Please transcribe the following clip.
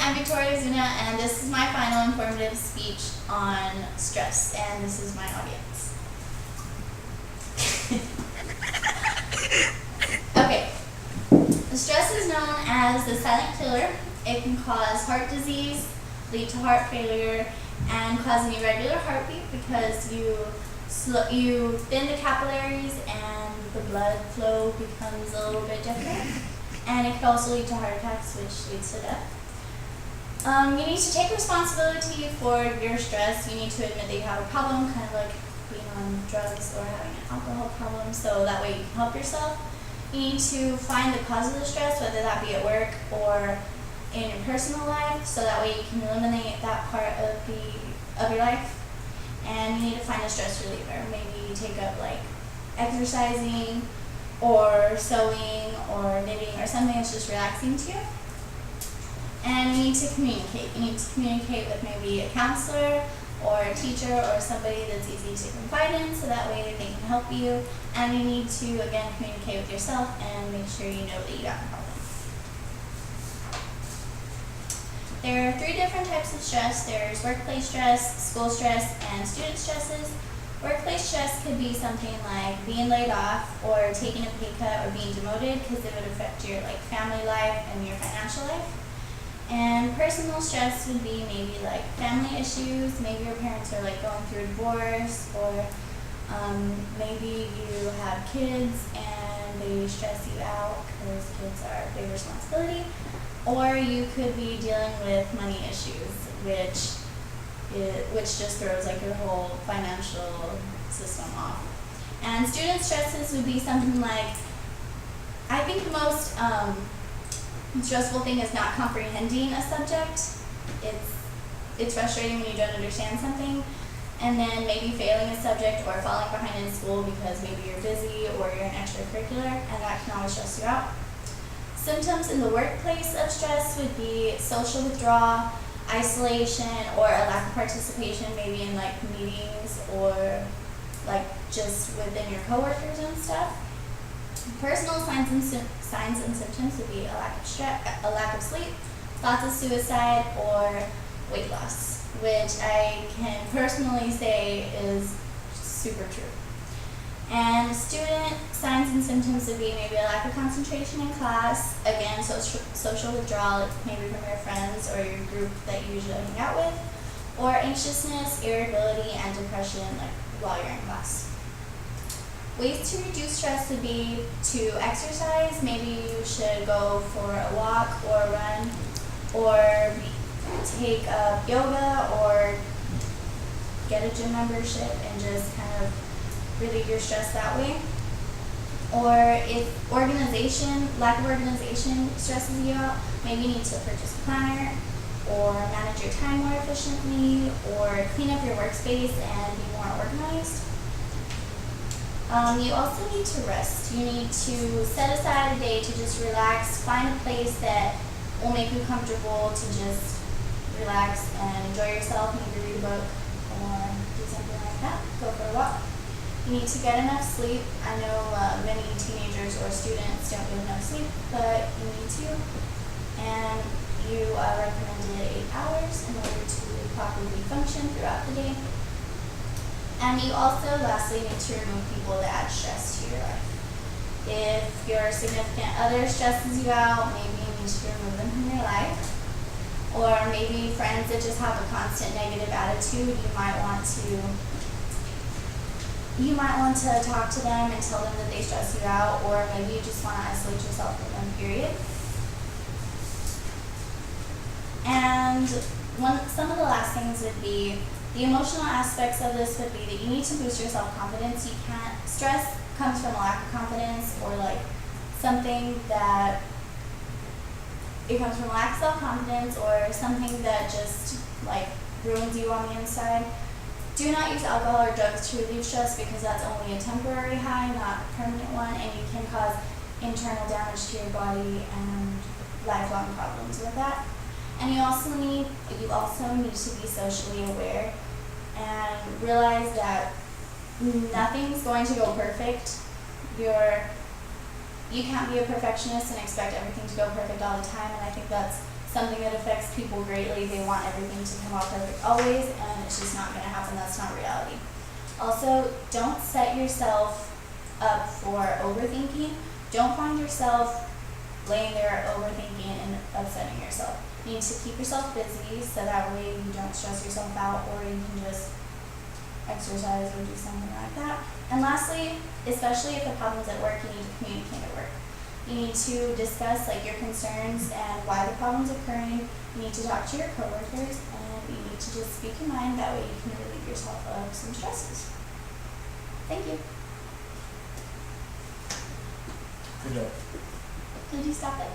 I'm Victoria Zuna, and this is my final informative speech on stress, and this is my audience. Okay, stress is known as the silent killer. It can cause heart disease, lead to heart failure, and cause an irregular heartbeat because you thin the capillaries and the blood flow becomes a little bit different. And it can also lead to heart attacks, which leads to death. You need to take responsibility for your stress. You need to admit that you have a problem, kind of like being on drugs or having an alcohol problem, so that way you can help yourself. You need to find the cause of the stress, whether that be at work or in your personal life, so that way you can eliminate that part of your life. And you need to find a stress reliever. Maybe take up like exercising or sewing or knitting or something that's just relaxing to you. And you need to communicate. You need to communicate with maybe a counselor or a teacher or somebody that's easy to confide in, so that way they can help you. And you need to, again, communicate with yourself and make sure you know that you got a problem. There are 3 different types of stress. There's workplace stress, school stress, and student stresses. Workplace stress could be something like being laid off or taking a pay cut or being demoted, because it would affect your family life and your financial life. And personal stress would be maybe like family issues. Maybe your parents are going through a divorce, or maybe you have kids and they stress you out because kids are a big responsibility. Or you could be dealing with money issues, which just throws your whole financial system off. And student stresses would be something like, I think the most stressful thing is not comprehending a subject. It's frustrating when you don't understand something, and then maybe failing a subject or falling behind in school because maybe you're busy or you're an extracurricular, and that can always stress you out. Symptoms in the workplace of stress would be social withdrawal, isolation, or a lack of participation, maybe in meetings or just within your coworkers and stuff. Personal signs and symptoms would be a lack of sleep, thoughts of suicide, or weight loss, which I can personally say is super true. And student signs and symptoms would be maybe a lack of concentration in class, again, social withdrawal, maybe from your friends or your group that you usually hang out with, or anxiousness, irritability, and depression while you're in class. Ways to reduce stress would be to exercise. Maybe you should go for a walk or a run, or take up yoga, or get a gym membership and just kind of relieve your stress that way. Or if lack of organization stresses you out, maybe you need to purchase a planner, or manage your time more efficiently, or clean up your workspace and be more organized. You also need to rest. You need to set aside a day to just relax, find a place that will make you comfortable to just relax and enjoy yourself, maybe read a book or do something like that, go for a walk. You need to get enough sleep. I know many teenagers or students don't get enough sleep, but you need to. And you are recommended 8 hours in order to properly function throughout the day. And you also, lastly, need to remove people that add stress to your life. If your significant other stresses you out, maybe you need to remove them from your life. Or maybe friends that just have a constant negative attitude, you might want to talk to them and tell them that they stress you out, or maybe you just want to isolate yourself from them, period. And some of the last things would be, the emotional aspects of this would be that you need to boost your self-confidence. Stress comes from a lack of confidence, or something that, it comes from a lack of self-confidence or something that just ruins you on the inside. Do not use alcohol or drugs to relieve stress, because that's only a temporary high, not a permanent one, and you can cause internal damage to your body and lifelong problems with that. And you also need to be socially aware and realize that nothing's going to go perfect. You can't be a perfectionist and expect everything to go perfect all the time, and I think that's something that affects people greatly. They want everything to come out perfect always, and it's just not gonna happen. That's not reality. Also, don't set yourself up for overthinking. Don't find yourself laying there overthinking and upsetting yourself. You need to keep yourself busy so that way you don't stress yourself out, or you can just exercise or do something like that. And lastly, especially if the problem's at work, you need to communicate at work. You need to discuss like your concerns and why the problem's occurring. You need to talk to your coworkers, and you need to just speak your mind. That way you can relieve yourself of some stresses. Thank you. Good job. Did you stop it?